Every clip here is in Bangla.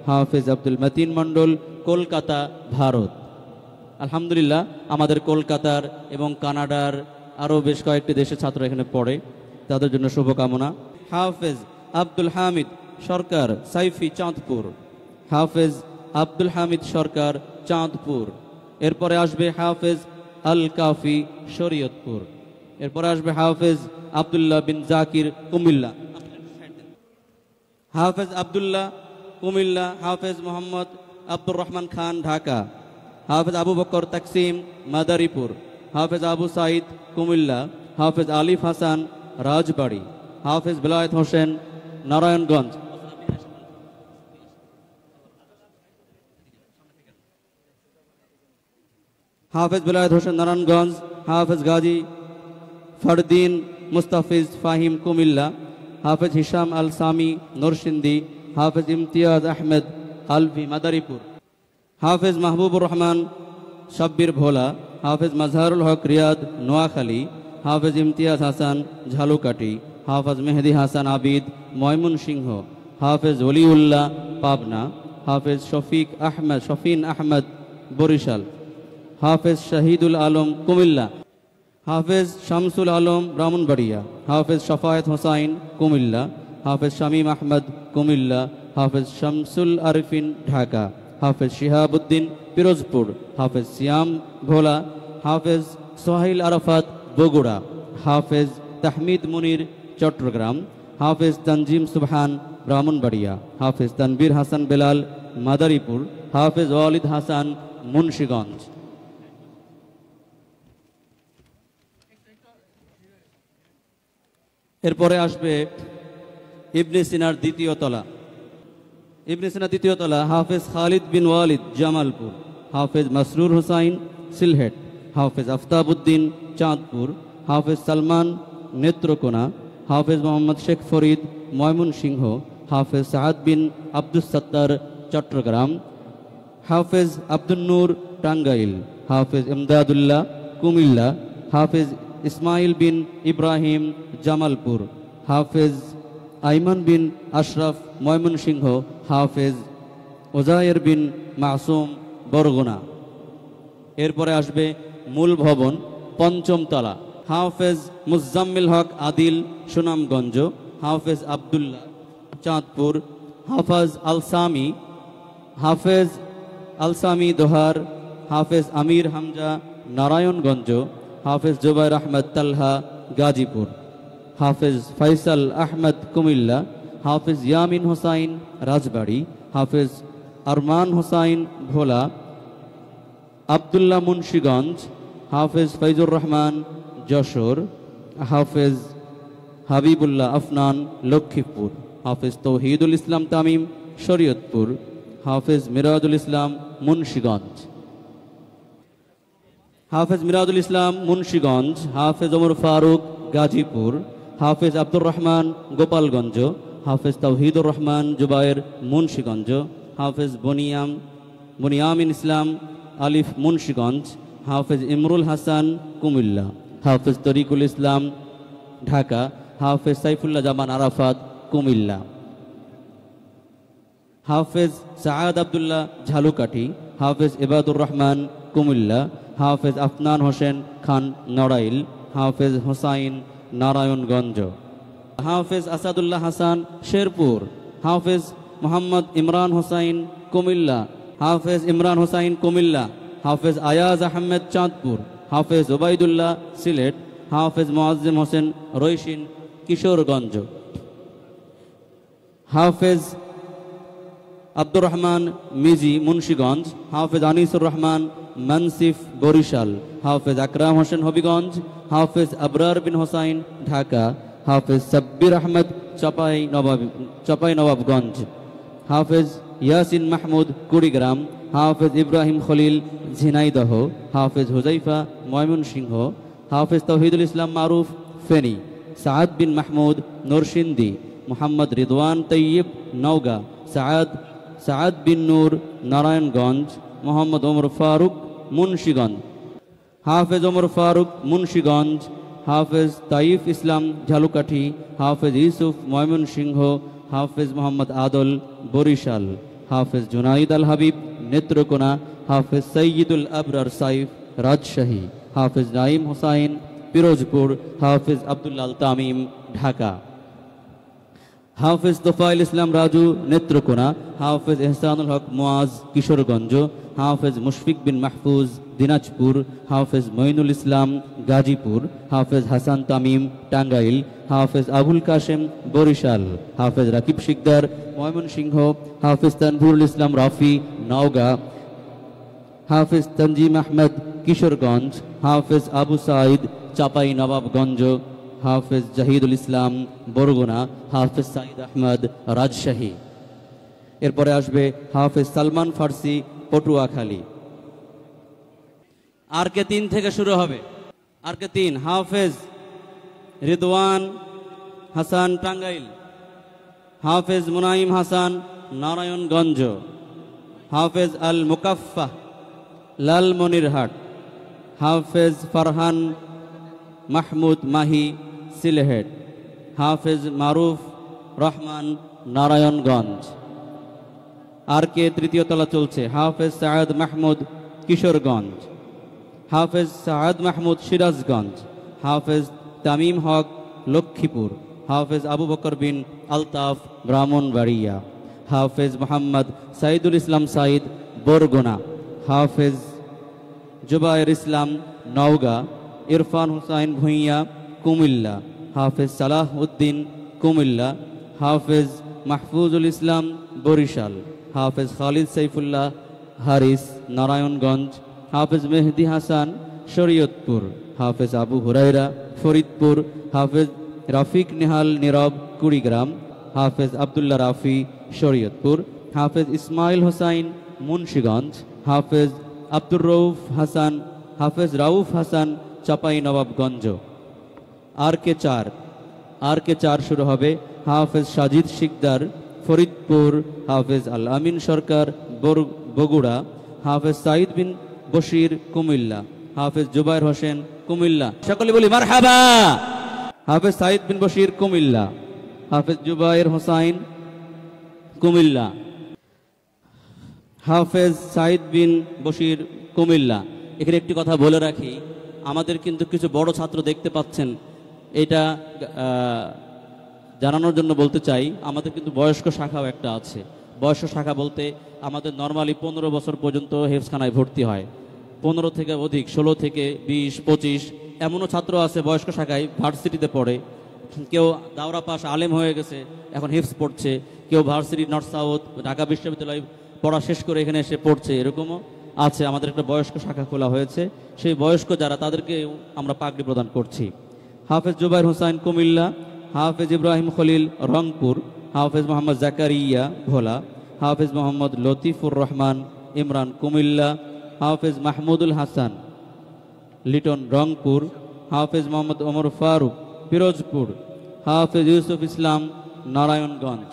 হাফেজ আব্দুল মতিন মণ্ডল, কলকাতা, ভারত। আলহামদুলিল্লাহ, আমাদের কলকাতার এবং কানাডার আরও বেশ কয়েকটি দেশের ছাত্র এখানে পড়ে, তাদের জন্য শুভকামনা। হাফেজ আব্দুল হামিদ সরকার, সাইফি, চাঁদপুর। হাফেজ আব্দুল হামিদ সরকার, চাঁদপুর। এরপরে আসবে হাফেজ আল কাফি, শরীয়তপুর। এরপরে আসবে হাফেজ আবদুল্লাহ বিন জাকির, কুমিল্লা। হাফেজ আবদুল্লাহ, কুমিল্লা। হাফেজ মোহাম্মদ আব্দুর রহমান খান, ঢাকা। হাফেজ আবু বকর তাকসিম, মাদারীপুর। হাফেজ আবু সাইদ, কুমিল্লা। হাফেজ আলিফ হাসান, রাজবাড়ী। হাফেজ বেলায়েত হোসেন, নারায়ণগঞ্জ। হাফেজ বেলায়েত হোসেন, নারায়ণগঞ্জ। হাফেজ গাজী ফরদিন মুস্তাফিজ ফাহিম, কুমিল্লা। হাফেজ হিসাম আল সামি, নরসিংদী। হাফেজ ইমতিয়াজ আহমেদ আলভি, মাদারীপুর। হাফেজ মাহবুবুর রহমান সাব্বির, ভোলা। হাফেজ মাজহারুল হক, রিয়াদ, নোয়াখালী। হাফেজ ইমতিয়াজ হাসান, ঝালুকাঠি। হাফেজ মেহেদি হাসান আবিদ, ময়মনসিংহ। হাফেজ ওলিউল্লাহ, পাবনা। হাফেজ শফিন আহমদ, বরিশাল। হাফেজ শাহিদুল আলম, কুমিল্লা। হাফেজ শামসুল আলম, ব্রাহ্মণবাড়িয়া। হাফেজ শফায়েত হোসাইন, কুমিল্লা। হাফেজ শামীম আহমদ, কুমিল্লা। হাফেজ শামসুল আরিফিন, ঢাকা। হাফেজ শিহাবুদ্দিন, পিরোজপুর। হাফেজ সিয়াম, ভোলা। হাফেজ সোহাইল আরাফাত, বগুড়া। হাফেজ তাহমিদ মুনির, চট্টগ্রাম। হাফেজ তানজিম সুবহান, ব্রাহ্মণবাড়িয়া। হাফেজ তানবীর হাসান বেলাল, মাদারীপুর। হাফেজ ওয়ালিদ হাসান, মুন্সিগঞ্জ। এরপরে আসবে ইবনে সিনার দ্বিতীয় তলা। ইবনে সিনা দ্বিতীয় তলা। হাফেজ খালিদ বিন ওয়ালিদ, জামালপুর। হাফেজ মাসরুর হোসাইন, সিলহেট। হাফেজ আফতাবউদ্দিন, চাঁদপুর। হাফেজ সালমান, নেত্রকোনা। হাফেজ মোহাম্মদ শেখ ফরিদ, ময়মনসিংহ। হাফেজ সাআদ বিন আব্দুস সাত্তার, চট্টগ্রাম। হাফেজ আব্দুল নূর, টাঙ্গাইল। হাফেজ ইমদাদুল্লাহ, কুমিল্লা। হাফেজ ইসমাইল বিন ইব্রাহিম, জামালপুর। হাফেজ আইমান বিন আশরাফ, ময়মনসিংহ। হাফেজ ওজায়ের বিন মাসুম, বরগুনা। এরপরে আসবে মূল ভবন, পঞ্চম তলা। হাফেজ মুজাম্মিল হক আদিল, সুনামগঞ্জ। হাফেজ আবদুল্লাহ, চাঁদপুর। হাফেজ আল সামি, দোহার। হাফেজ আমির হামজা, নারায়ণগঞ্জ। হাফেজ জুবাইর আহমদ তালহা, গাজীপুর। হাফেজ ফয়সাল আহমদ, কুমিল্লা। হাফেজ ইয়ামিন হোসাইন, রাজবাড়ী। হাফেজ আরমান হোসাইন, ভোলা। আবদুল্লাহ, মুন্সিগঞ্জ। হাফেজ ফৈজুর রহমান, যশোর। হাফেজ হাবিবুল্লাহ আফনান, লক্ষ্মীপুর। হাফেজ তৌহিদুল ইসলাম তামিম, শরীয়তপুর। হাফেজ মিরাজুল ইসলাম, মুন্সিগঞ্জ। হাফেজ মিরাজুল ইসলাম, মুন্সিগঞ্জ। হাফেজ ওমর ফারুক, গাজীপুর। হাফেজ আব্দুর রহমান, গোপালগঞ্জ। হাফেজ তৌহিদুর রহমান জুবায়ের, মুন্সিগঞ্জ। হাফেজ বনিয়ামিন ইসলাম আলিফ, মুন্সিগঞ্জ। হাফেজ ইমরুল হাসান, কুমিল্লা। হাফেজ তরিকুল ইসলাম, ঢাকা। হাফেজ সাইফুল্লাহ জামান আরাফাত, কুমিল্লা। হাফেজ সাআদ আবদুল্লাহ, ঝালুকাঠি। হাফেজ ইবাদুর রহমান, কুমিল্লা। হাফেজ আফনান হোসেন খান, নড়াইল। হাফেজ হোসাইন, নারায়ণগঞ্জ। হাফেজ আসাদুল্লাহ হাসান, শেরপুর। হাফেজ মোহাম্মদ ইমরান হোসাইন, কুমিল্লা। হাফেজ ইমরান হোসাইন, কুমিল্লা। হাফেজ আয়াজ আহমেদ, চাঁদপুর। হাফেজ ওবায়দুল্লাহ, সিলেট। হাফেজ মুআজ্জিম হোসেন, রইশিন, কিশোরগঞ্জ। হাফেজ আব্দুর রহমান মিজি, মুন্সিগঞ্জ। হাফেজ আনিসুর রহমান মানসিফ, বরিশাল। হাফেজ আকরাম হোসেন, হবিগঞ্জ। হাফেজ আবরার বিন হোসাইন, ঢাকা। হাফেজ সাব্বির আহমদ, চাপাই নবাবগঞ্জ। হাফেজ ইয়াসিন মাহমুদ, কুড়িগ্রাম। হাফেজ ইব্রাহিম খলিল, ঝিনাইদহ। হাফেজ হুজাইফা, ময়মনসিংহ। হাফেজ তৌহিদুল ইসলাম মারুফ, ফেনী। সাআদ বিন মাহমুদ, নরসিংদী। মোহাম্মদ রিদওয়ান তৈয়ব, নওগাঁ। সাআদ বিন নূর, নারায়ণগঞ্জ। মোহাম্মদ ওমর ফারুক, মুন্সিগঞ্জ। হাফেজ ওমর ফারুক, মুন্সিগঞ্জ। হাফেজ তাইফ ইসলাম, ঝালুকাঠি। হাফেজ ইউসুফ, ময়মনসিংহ। হাফেজ মোহাম্মদ আদল, বরিশাল। হাফেজ জুনাইদ আল হাবিব নেত্রকোনা, হাফেজ সৈয়দুল আবরার সাইফ রাজশাহী, হাফেজ নাইম হোসাইন পিরোজপুর, হাফেজ আব্দুল্লাহ আল তামিম ঢাকা, হাফেজ তোফাইল ইসলাম রাজু নেত্রকোনা, হাফেজ এহসানুল হক মুয়াজ কিশোরগঞ্জ, হাফেজ মুশফিক বিন মাহফুজ দিনাজপুর, হাফেজ মঈনুল ইসলাম গাজীপুর, হাফেজ হাসান তামিম টাঙ্গাইল, হাফেজ আবুল কাশেম বরিশাল, হাফেজ রাকিব শিকদার ময়মনসিংহ, হাফেজ তানভীরুল ইসলাম রাফি নওগাঁ, হাফেজ তনজিম আহমেদ কিশোরগঞ্জ, হাফেজ আবু সাঈদ চাপাই নবাবগঞ্জ, হাফেজ জাহিদুল ইসলাম বরগুনা, হাফেজ সাঈদ আহমদ রাজশাহী। এরপরে আসবে হাফেজ সালমান ফার্সি পটুয়াখালী। আর কে 3 থেকে শুরু হবে। আর কে 3 হাফেজ রিদওয়ান হাসান টাঙ্গাইল, হাফেজ মুনাইম হাসান নারায়ণগঞ্জ, হাফেজ আল মুকাফফা লালমনিরহাট, হাফেজ ফারহান মাহমুদ মাহি সিলেট, হাফেজ মারুফ রহমান নারায়ণগঞ্জ। আর কে তৃতীয় তলা চলছে। হাফেজ সায়েদ মাহমুদ কিশোরগঞ্জ, হাফেজ সায়েদ মাহমুদ সিরাজগঞ্জ, হাফেজ তামিম হক লক্ষ্মীপুর, হাফেজ আবু বকর বিন আলতাফ ব্রাহ্মণবাড়িয়া, হাফেজ মোহাম্মদ সাইদুল ইসলাম সাইদ বরগুনা, হাফেজ জুবায়ের ইসলাম নওগাঁ, ইরফান হুসাইন ভুঁইয়া কুমিল্লা, হাফেজ সালাহ উদ্দিন কুমিল্লা, হাফেজ মাহফুজুল ইসলাম বরিশাল, হাফেজ খালিদ সাইফুল্লাহ হারিস নারায়ণগঞ্জ, হাফেজ মেহেদি হাসান শরীয়তপুর, হাফেজ আবু হুরাইরা ফরিদপুর, হাফেজ রাফিক নেহাল নীরব কুড়িগ্রাম, হাফেজ আবদুল্লাহ রাফি শরীয়তপুর, হাফেজ ইসমাইল হোসাইন মুন্সিগঞ্জ, হাফেজ আব্দুর রউফ হাসান, হাফেজ রাউফ হাসান চাপাই নবাবগঞ্জ। আর কে 4 শুরু হবে। হাফেজ সাজিদ শিকদার ফরিদপুর, হাফেজ আল আমিন সরকার বগুড়া, হাফেজ সাইদ বিন বশির কুমিল্লা, হাফেজ জুবায়ের হোসেন কুমিল্লা। সকলে বলি মারহাবা। হাফেজ সাইদ বিন বশির কুমিল্লা, হাফেজ জুবায়ের হোসাইন কুমিল্লা, হাফেজ সাইদ বিন বশির কুমিল্লা। এখানে একটি কথা বলে রাখি, আমাদের কিন্তু কিছু বড় ছাত্র দেখতে পাচ্ছেন, এটা জানানোর জন্য বলতে চাই। আমাদের কিন্তু বয়স্ক শাখাও একটা আছে। বয়স্ক শাখা বলতে আমাদের নর্মালি 15 বছর পর্যন্ত হেফজখানায় ভর্তি হয়, 15 থেকে অধিক, 16 থেকে 20, 25 এমনও ছাত্র আছে বয়স্ক শাখায় ভার্সিটিতে পড়ে। কেউ দাওরা পাস আলেম হয়ে গেছে, এখন হেফজ পড়ছে, কেউ ভার্সিটি নর্থ সাউথ ঢাকা বিশ্ববিদ্যালয় পড়া শেষ করে এখানে এসে পড়ছে, এরকমও আছে। আমাদের একটা বয়স্ক শাখা খোলা হয়েছে, সেই বয়স্ক যারা তাদেরকে আমরা পাগড়ি প্রদান করছি। হাফেজ জুবায়ের হোসাইন কুমিল্লা, হাফেজ ইব্রাহিম খলিল রংপুর, হাফেজ মোহাম্মদ জাকারিয়া ভোলা, হাফেজ মোহাম্মদ লতিফুর রহমান ইমরান কুমিল্লা, হাফেজ মাহমুদুল হাসান লিটন রংপুর, হাফেজ মোহাম্মদ ওমর ফারুক পিরোজপুর, হাফেজ ইউসুফ ইসলাম নারায়ণগঞ্জ।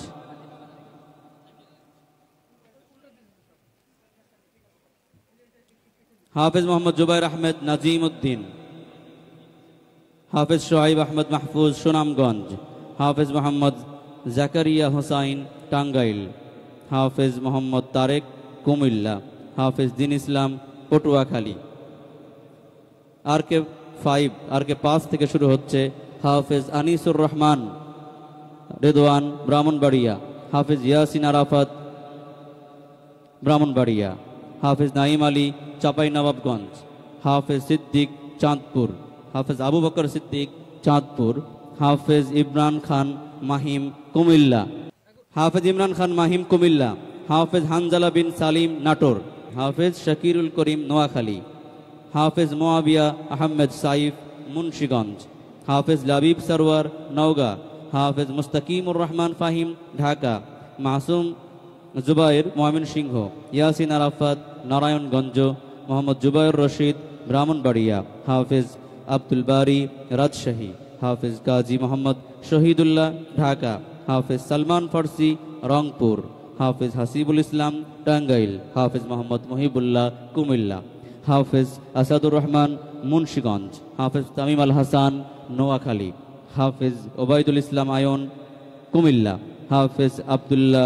হাফেজ মোহাম্মদ জুবাইর আহমেদ নাজিম উদ্দিন, হাফেজ শোয়াইব আহমদ মাহফুজ সুনামগঞ্জ, হাফেজ মোহাম্মদ জাকারিয়া হোসাইন টাঙ্গাইল, হাফেজ মোহাম্মদ তারেক কুমিল্লা, হাফেজ দিন ইসলাম পটুয়াখালী। আর কে 5 থেকে শুরু হচ্ছে। হাফেজ আনিসুর রহমান রেদওয়ান ব্রাহ্মণবাড়িয়া, হাফেজ ইয়াসিন আরাফাত ব্রাহ্মণবাড়িয়া, হাফেজ নাইম আলী চাপাই নবাবগঞ্জ, হাফেজ সিদ্দিক চাঁদপুর, হাফেজ আবু বকর সিদ্দিক চাঁদপুর, হাফেজ ইমরান খান মাহিম কুমিল্লা, হাফেজ ইমরান খান মাহিম কুমিল্লা, হাফেজ হানজালা বিন সালিম নাটোর, হাফেজ শাকিরুল করিম নোয়াখালী, হাফেজ মোয়াবিয়া আহমেদ সাইফ মুন্সিগঞ্জ, হাফেজ লাবিব সরওয়ার নওগাঁ, হাফেজ মুস্তাকিমুর রহমান ফাহিম ঢাকা, মাসুম জুবাইর ময়মনসিংহ, ইয়াসিন আরাফাত নারায়ণগঞ্জ, মোহাম্মদ জুবাইর রশিদ ব্রাহ্মণবাড়িয়া, হাফেজ আব্দুল বারি রাজশাহী, হাফেজ গাজী মোহাম্মদ শহীদুল্লাহ ঢাকা, হাফেজ সালমান ফার্সি রংপুর, হাফেজ হাসিবুল ইসলাম টাঙ্গাইল, হাফেজ মোহাম্মদ মহিবুল্লাহ কুমিল্লা, হাফেজ আসাদুর রহমান মুন্সিগঞ্জ, হাফেজ তামিম আল হাসান নোয়াখালী, হাফেজ ওবায়দুল ইসলাম আয়ন কুমিল্লা, হাফেজ আবদুল্লাহ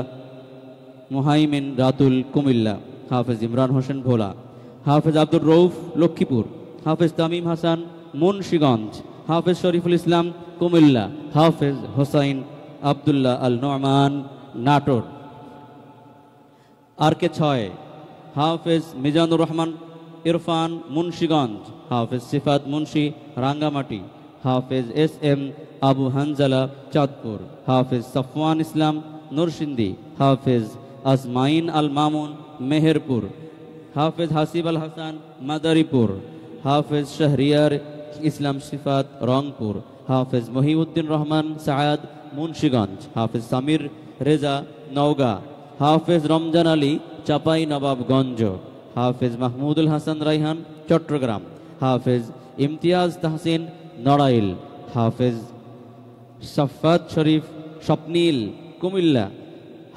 মুহাইমিন রাতুল কুমিল্লা, হাফেজ ইমরান হোসেন ভোলা, হাফেজ আব্দুর রৌফ লক্ষ্মীপুর, হাফেজ তামিম হাসান মুন্সিগঞ্জ, হাফেজ শরীফুল ইসলাম কুমিল্লা, হাফেজ হোসাইন আবদুল্লাহ আল নোমান নাটোর। আর কে 6 হাফেজ মিজানুর রহমান ইরফান মুন্সিগঞ্জ, হাফেজ সিফাত মুন্সি রাঙ্গামাটি, হাফেজ এস এম আবু হানজালা চাঁদপুর, হাফেজ সাফওয়ান ইসলাম নরসিংদী, হাফেজ আজমাইন আল মামুন মেহেরপুর, হাফেজ হাসিব আল হাসান মাদারীপুর, হাফেজ শাহরিয়ার ইসলাম সিফাত রংপুর, হাফেজ মহিউদ্দিন রহমান সায়াদ মুন্সিগঞ্জ, হাফেজ সামির রেজা নওগাঁ, হাফেজ রমজান আলী চাপাই নবাবগঞ্জ, হাফেজ মাহমুদুল হাসান রাইহান চট্টগ্রাম, হাফেজ ইমতিয়াজ তাহসিন নড়াইল, হাফেজ সাফাত শরীফ স্বপ্নীল কুমিল্লা,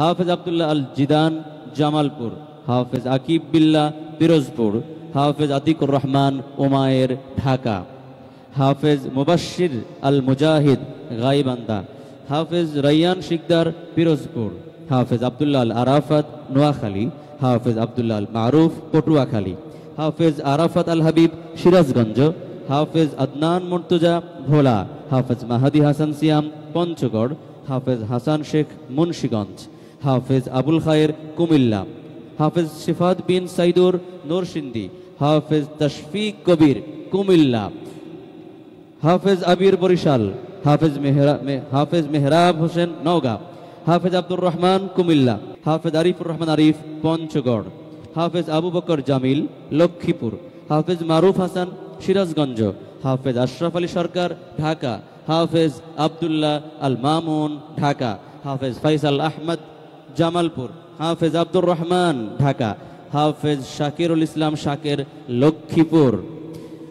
হাফেজ আবদুল্লাহ আল জিদান জামালপুর, হাফেজ আকিব বিল্লাহ পিরোজপুর, হাফেজ আতিকুর রহমান ওমায়ের ঢাকা, হাফেজ মুবাশশির আল মুজাহিদ গাইবান্ধা, হাফেজ রাইয়ান শিকদার পিরোজপুর, হাফেজ আবদুল্লাহ আল আরাফাত নোয়াখালী, হাফেজ আবদুল্লাহ আল মারুফ পটুয়াখালী, হাফেজ আরাফাত আল হাবিব সিরাজগঞ্জ, হাফেজ আদনান মুর্তজা ভোলা, হাফেজ মাহাদি হাসান সিয়াম পঞ্চগড়, হাফেজ হাসান শেখ মুন্সিগঞ্জ, হাফেজ আবুল খায়ের কুমিল্লা, হাফেজ শিফাত বিন সাইদুর নরসিংদী, হাফেজ তশফিক কবির কুমিল্লা, হাফেজ আবির বরিশাল, হাফেজ মেহরাব হোসেন নওগাঁ, হাফেজ আব্দুর রহমান কুমিল্লা, হাফেজ আরিফুর রহমান আরিফ পঞ্চগড়, হাফেজ আবু বকর জামিল লক্ষ্মীপুর, হাফেজ মারুফ হাসান সিরাজগঞ্জ, হাফেজ আশরাফ আলী সরকার ঢাকা, হাফেজ আবদুল্লাহ আল মামুন ঢাকা, হাফেজ ফাইসাল আহমদ জামালপুর, হাফেজ আব্দুর রহমান ঢাকা, হাফেজ শাকিরুল ইসলাম শাকের লক্ষ্মীপুর,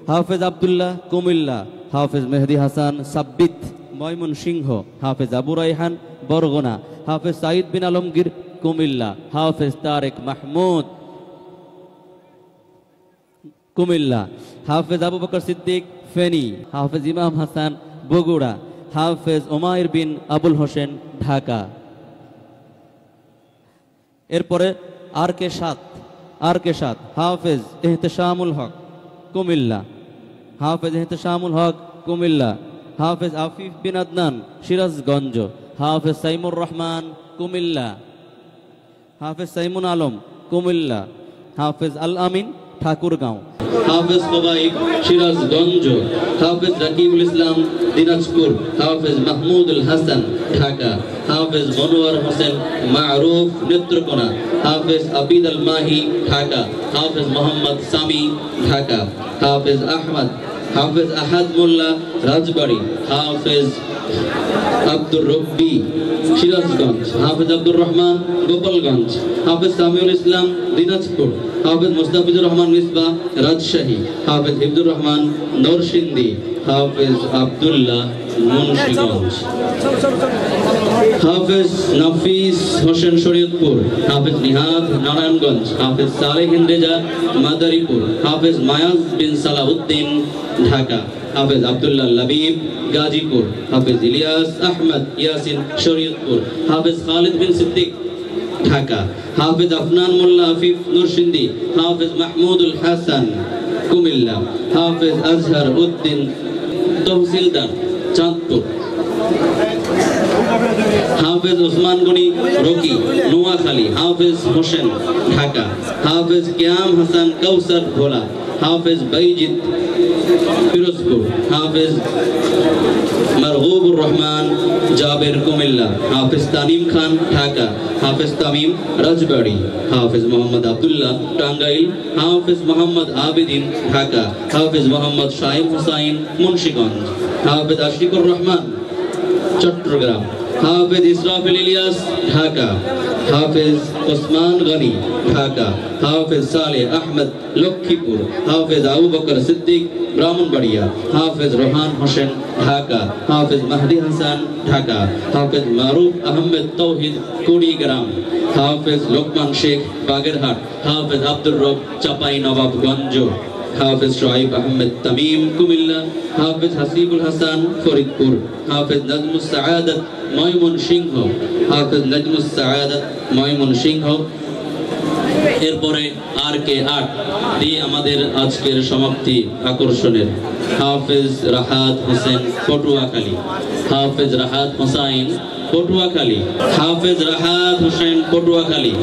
হাফেজ আবদুল্লাহ কুমিল্লা, হাফেজ মেহেদি হাসান সাব্বিত ময়মনসিংহ, হাফেজ আবু রাইহান বরগুনা, হাফেজ সাইদ বিন আলমগীর কুমিল্লা, হাফেজ তারেক মাহমুদ কুমিল্লা, হাফেজ আবু বকর সিদ্দিক ফেনী, হাফেজ ইমাম হাসান বগুড়া, হাফেজ ওমায়ের বিন আবুল হোসেন ঢাকা। এরপরে আর কে 7 হাফেজ এহতেশামুল হক কুমিল্লা, হাফেজ এহতেশামুল হক কুমিল্লা, হাফেজ আফিফ বিন আদনান সিরাজগঞ্জ, হাফেজ সাইমুর রহমান কুমিল্লা, হাফেজ সাইমুন আলম কুমিল্লা, হাফেজ আল আমিন ঠাকুরগাঁও, হাফেজ কবাইব সিরাজগঞ্জ, হাফেজ রাকিবুল ইসলাম দিনাজপুর, হাফেজ মাহমুদুল হাসান ঢাকা, হাফেজ মনোয়ার হোসেন মারুফ নেত্রকোনা, হাফেজ আবিদ আল মাহি ঢাকা, হাফেজ মোহাম্মদ সামি ঢাকা, হাফেজ আহাদ মোল্লা রাজবাড়ী, হাফেজ আব্দুর রব্বি সিরাজগঞ্জ, হাফেজ আব্দুর রহমান গোপালগঞ্জ, হাফেজ সামিউল ইসলাম দিনাজপুর, হাফেজ মুস্তাফিজুর রহমান মিসবাহ রাজশাহী, হাফেজ হিফজুর রহমান নরসিংদী, হাফেজ আবদুল্লাহ মুন্সিগঞ্জ, হাফেজ নাফিস হোসেন শরীয়তপুর, হাফেজ নিহাদ নারায়ণগঞ্জ, হাফেজ সালেহিন রেজা মাদারীপুর, হাফেজ মায়াজ বিন সালাউদ্দিন ঢাকা, হাফেজ আবদুল্লাহ লাবিব গাজীপুর, হাফেজ ইলিয়াস আহমদ ইয়াসিন শরীয়তপুর, হাফেজ খালিদ বিন সিদ্দিক ঢাকা, হাফেজ আফনান মোল্লা আফিফ নরসিংদী, হাফেজ মাহমুদুল হাসান কুমিল্লা, হাফেজ আজহার উদ্দিন তহসিলদার চাঁদপুর, হাফেজ ওসমান গনি রকি নোয়াখালী, হাফেজ হোসেন ঢাকা, হাফেজ কিয়াম হাসান কাউসার ভোলা, হাফেজ বাইজিদ পিরোজপুর, হাফেজ মারগুবুর রহমান জাবের কুমিল্লা, হাফেজ তানিম খান ঢাকা, হাফেজ তামিম রাজবাড়ী, হাফেজ মোহাম্মদ আবদুল্লাহ টাঙ্গাইল, হাফেজ মোহাম্মদ আবেদিন ঢাকা, হাফেজ মোহাম্মদ শাহিদ হুসাইন মুন্সিগঞ্জ, হাফেজ আশিকুর রহমান চট্টগ্রাম, হাফেজ ইসরাফিল ইলিয়াস ঢাকা, হাফেজ ওসমান গনি ঢাকা, হাফেজ সালেহ আহমদ লক্ষ্মীপুর, হাফেজ আবু বকর সিদ্দিক ব্রাহ্মণবাড়িয়া, হাফেজ রোহান হোসেন ঢাকা, হাফেজ মাহদি হাসান ঢাকা, হাফেজ মারুফ আহমেদ তৌহিদ কুড়িগ্রাম, হাফেজ লোকমান শেখ বাগেরহাট, হাফেজ আব্দুর রব চাপাই নবাবগঞ্জ, হাফেজ শোয়েব আহমেদ তামিম কুমিল্লা, হাফেজ হাসিবুল হাসান ফরিদপুর, হাফেজ নাজমুস সাআদাত ময়মনসিংহ, হাফেজ নাজমুস সাআদাত ময়মনসিংহ। এরপরে আর কে 8 দিয়ে আমাদের আজকের সমাপ্তি আকর্ষণের। হাফেজ রাহাত হোসেন পটুয়াখালী, হাফেজ রাহাত হোসাইন পটুয়াখালী, হাফেজ রাহাত হোসেন পটুয়াখালী,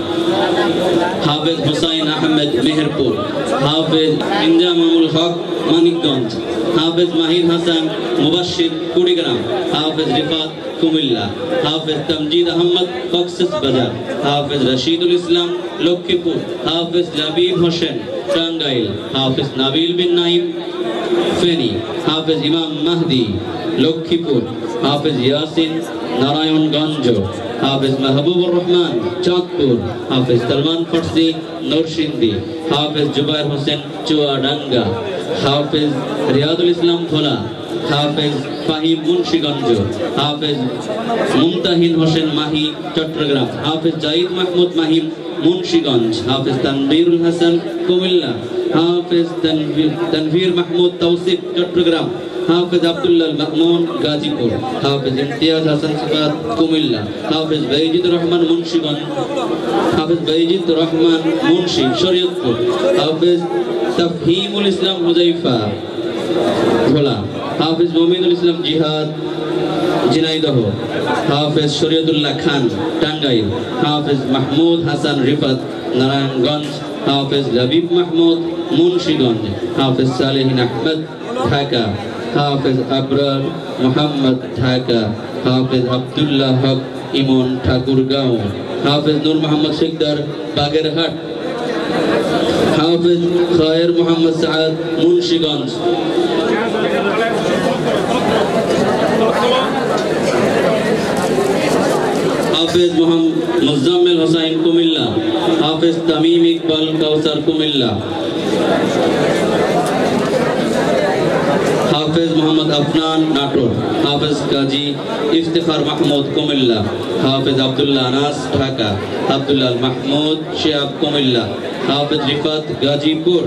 হাফেজ হুসাইন আহমেদ মেহেরপুর, হাফেজ ইনজামামুল হক মানিকগঞ্জ, হাফেজ মাহির হাসান মুবাশশির কুড়িগ্রাম, হাফেজ রিফাত কুমিল্লা, হাফেজ তামজিদ আহমদ কক্সবাজার, হাফেজ রশিদুল ইসলাম লক্ষ্মীপুর, হাফেজ জাবিব হোসেন টাঙ্গাইল, হাফেজ নাবিল বিন নাইম ফেনী, হাফেজ ইমাম মাহদি লক্ষ্মীপুর, হাফেজ ইয়াসিন নারায়ণগঞ্জ, হাফেজ মাহবুবুর রহমান চাঁদপুর, হাফেজ সালমান ফার্সি নরসিংদী, হাফেজ জুবাইর হোসেন চুয়াডাঙ্গা, হাফেজ রিয়াদুল ইসলাম ভোলা, হাফেজ ফাহিম মুন্সিগঞ্জ, হাফেজ মুমতাহিন হোসেন মাহি চট্টগ্রাম, হাফেজ জাহিদ মাহমুদ মাহিম মুন্সিগঞ্জ, হাফেজ তানভীরুল হাসান কুমিল্লা, হাফেজ তানভীর মাহমুদ তৌসিফ চট্টগ্রাম, হাফেজ আব্দুল্লাহ মামুন গাজীপুর, হাফেজ ইমতিয়াজ হাসান সিফাত কুমিল্লা, হাফেজ বাইজিদুর রহমান মুন্সিগঞ্জ, হাফেজ বাইজিদুর রহমান মুন্সি শরীয়তপুর, হাফেজ তাফহিমুল ইসলাম হুযাইফা ভোলা, হাফেজ মুমিনুল ইসলাম জিহাদ ঝিনাইদহ, হাফেজ শরীয়তুল্লাহ খান টাঙ্গাইল, হাফেজ মাহমুদ হাসান রিফাত নারায়ণগঞ্জ, হাফেজ লবিব মাহমুদ মুন্সিগঞ্জ, হাফেজ সালেহিন আহমদ ঢাকা, হাফেজ আবরার মোহাম্মদ ঢাকা, হাফেজ আব্দুল্লাহ হক ইমন ঠাকুরগাঁও, হাফেজ নূর মোহাম্মদ শিকদার বাগেরহাট, হাফেজ খায়ের মোহাম্মদ সাদ মুন্সিগঞ্জ, হাফেজ মুজাম্মেল হোসাইন কুমিল্লা, হাফেজ তামিম ইকবাল কাউসার কুমিল্লা, হাফেজ মোহাম্মদ আফনান নাটোর, হাফেজ কাজী ইফতেখার মাহমুদ কুমিল্লা, হাফেজ আব্দুল্লাহ আনাস ঢাকা, আব্দুল্লাহ মাহমুদ শিয়াব কুমিল্লা, হাফেজ রিফাত গাজীপুর,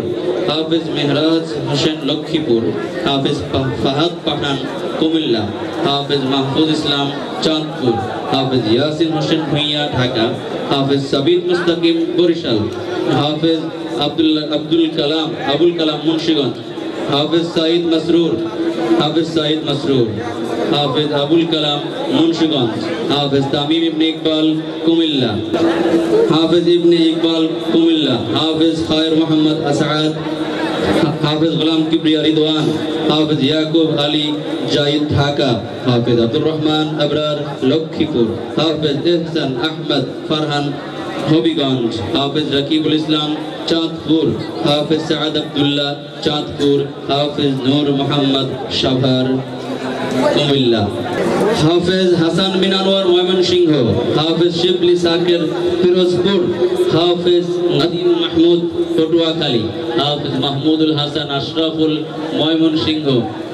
হাফেজ মেহরাজ হোসেন লক্ষ্মীপুর, হাফেজ ফাহাদ পাঠান কুমিল্লা, হাফেজ মাহফুজ ইসলাম চাঁদপুর, হাফেজ ইয়াসিন হোসেন ভুঁইয়া ঢাকা, হাফেজ সাবিত মুস্তাকিম বরিশাল, হাফেজ আব্দুল কালাম মুন্সিগঞ্জ, হাফেজ সাইদ মাসরুর, হাফেজ সাইদ মাসরুর, হাফেজ আবুল কালাম মুন্সিগঞ্জ, হাফেজ তামিম ইবনে ইকবাল কুমিল্লা, হাফেজ ইবনে ইকবাল কুমিল্লা, হাফেজ খায়ের মোহাম্মদ আসাদ, হাফেজ গোলাম কিবরিয়া রিদওয়ান, হাফেজ ইয়াকুব আলী জাহিদ ঢাকা, হাফেজ আব্দুর রহমান আবরার লক্ষ্মীপুর, হাফেজ এহসান আহমদ ফারহান হবিগঞ্জ, হাফেজ রাকিবুল ইসলাম চাঁদপুর, হাফেজ সাদ আব্দুল্লাহ চাঁদপুর, হাফেজ নূর মোহাম্মদ সাভার কুমিল্লা, হাফেজ হাসান বিন আনোয়ার ময়মনসিংহ, হাফেজ শিবলি সাকির ফিরোজপুর, হাফেজ নাদিম মাহমুদ পটুয়াখালী, হাফেজ মাহমুদুল হাসান আশরাফুল ময়মনসিংহ,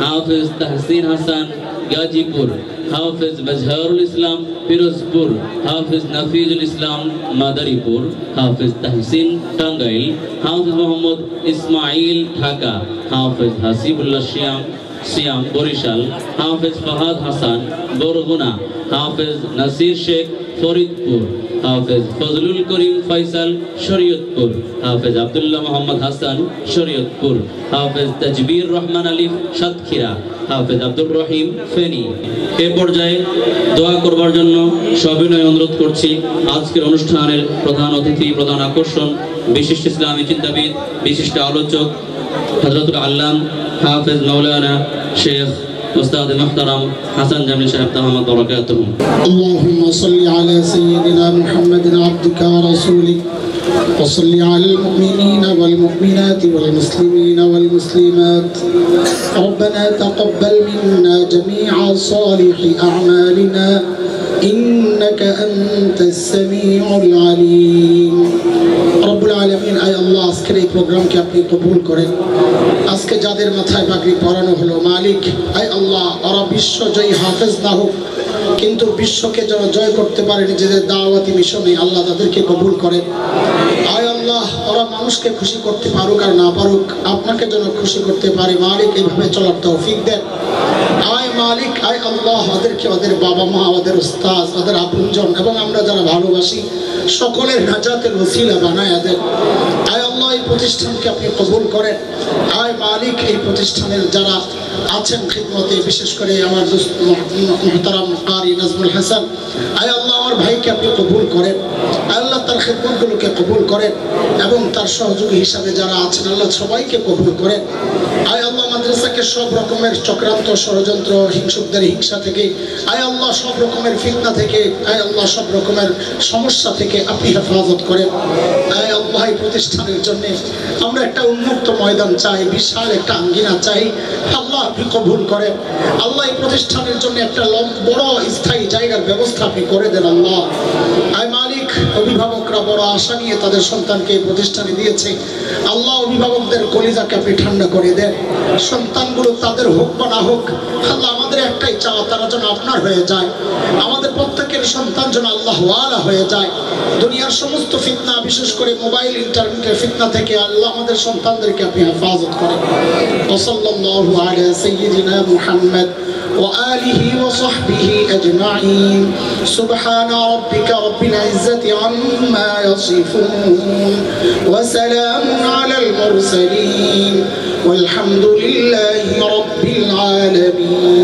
হাফেজ তাহসিন হাসান গাজীপুর, হাফেজ মজহারুল ইসলাম ফিরোজপুর, হাফেজ নাফিজুল ইসলাম মাদারীপুর, হাফেজ তাহসিন টাঙ্গাইল, হাফেজ মোহাম্মদ ইসমাইল ঢাকা, হাফেজ হাসিবুল্লাহ সিয়াম বরিশাল, হাফেজ ফাহাদ হাসান বরগুনা, হাফেজ নাসির শেখ ফরিদপুর, হাফেজ ফজলুল করিম ফয়সাল শরীয়তপুর, হাফেজ আব্দুল্লাহ মোহাম্মদ হাসান শরীয়তপুর, হাফেজ তাজবির রহমান আলিফ সাতক্ষীরা, হাফেজ আব্দুর রহিম ফেনী। এ পর্যায়ে দোয়া করবার জন্য সবিনয় অনুরোধ করছি আজকের অনুষ্ঠানের প্রধান অতিথি, প্রধান আকর্ষণ, বিশিষ্ট ইসলামী চিন্তাবিদ, বিশিষ্ট আলোচক হযরতুল আল্লাম হাফেজ মাওলানা শেখ উস্তাদ মুহতারাম হাসান জামিল সাহেব দামাত বরকাতুহু। اللهم صل على سيدنا محمد عبدك ورسولك وصل على المؤمنين والمؤمنات والمسلمين والمسلمات. ربنا تقبل منا جميع صالح أعمالنا إنك أنت السميع العليم. রব্বুল আলামিন, আয় আল্লাহ, আজকের এই প্রোগ্রামকে আপনি কবুল করেন। আজকে যাদের মাথায় পাগড়ি পরানো হলো, মালিক আয় আল্লাহ, ওরা বিশ্বজয়ী হাফেজ না হোক, কিন্তু বিশ্বকে যারা জয় করতে পারে নিজেদের দাওয়াতি মিশনে, আল্লাহ তাদেরকে কবুল করেন। আয় আল্লাহ, আল্লাহ ওরা মানুষকে খুশি করতে পারুক আর না পারুক, আপনাকে যেন খুশি করতে পারে মালিক, এইভাবে চলার তৌফিক দেন। আয় মালিক, আয় আল্লাহ, ওদেরকে ওদের বাবা মা, ওদের উস্তাদ, ওদের আপনজন এবং আমরা যারা ভালোবাসি সকলের নাজাতের ওসিলা বানায় দেন। আয় আল্লাহ, এই প্রতিষ্ঠানকে আপনি কবুল করেন। আয় মালিক, এই প্রতিষ্ঠানের যারা আছেন খিদমতে, বিশেষ করে আমার মুহতারাম কারি নাজমুল হাসান, আয় আল্লাহ আমার ভাইকে আপনি কবুল করেন। আল্লাহ তার খিদমতগুলোকে কবুল করেন এবং তার সহযোগী হিসাবে যারা আছেন আল্লাহ সবাইকে কবুল করেন। আয় আল্লাহ মাদ্রাসাকে সব রকমের চক্রান্ত, ষড়যন্ত্র, হিংসুকদের হিংসা থেকে, আয় আল্লাহ সব রকমের ফিতনা থেকে, আয় আল্লাহ সব রকমের সমস্যা থেকে আপনি হেফাজত করেন। আয় আল্লাহ এই প্রতিষ্ঠানের জন্য আমরা একটা উন্মুক্ত ময়দান চাই, বিশাল একটা আঙ্গিনা চাই, আল্লাহ আপনি কবুল করেন। আল্লাহ এই প্রতিষ্ঠানের জন্য একটা বড় স্থায়ী জায়গার ব্যবস্থা আপনি করে দেন আল্লাহ। আয় মালিক, অভিভাবকরা বড় আশা নিয়ে তাদের সন্তানকে এই প্রতিষ্ঠানে দিয়েছে, আল্লাহ অভিভাবকদের কলিজাকে আপনি ঠান্ডা করে দেন। সন্তানগুলো তাদের হোক বা না হোক, আল্লাহ আমাদের একটাই চাওয়া, তারা যেন আপনার হয়ে যায়। আমাদের প্রত্যেকের সন্তান যেন আল্লাহ ওয়ালা হয়ে যায়। দুনিয়ার সমস্ত ফিতনা, বিশেষ করে মোবাইল ইন্টারনেটের ফিতনা থেকে আল্লাহ আমাদের সন্তানদেরকে আপনি হেফাজত করেন। ওয়াসাল্লাল্লাহু আলা সাইয়্যিদিনা মুহাম্মদ وآله وصحبه أجمعين سبحان ربك رب العزة عما يصفون وسلام على المرسلين والحمد لله رب العالمين.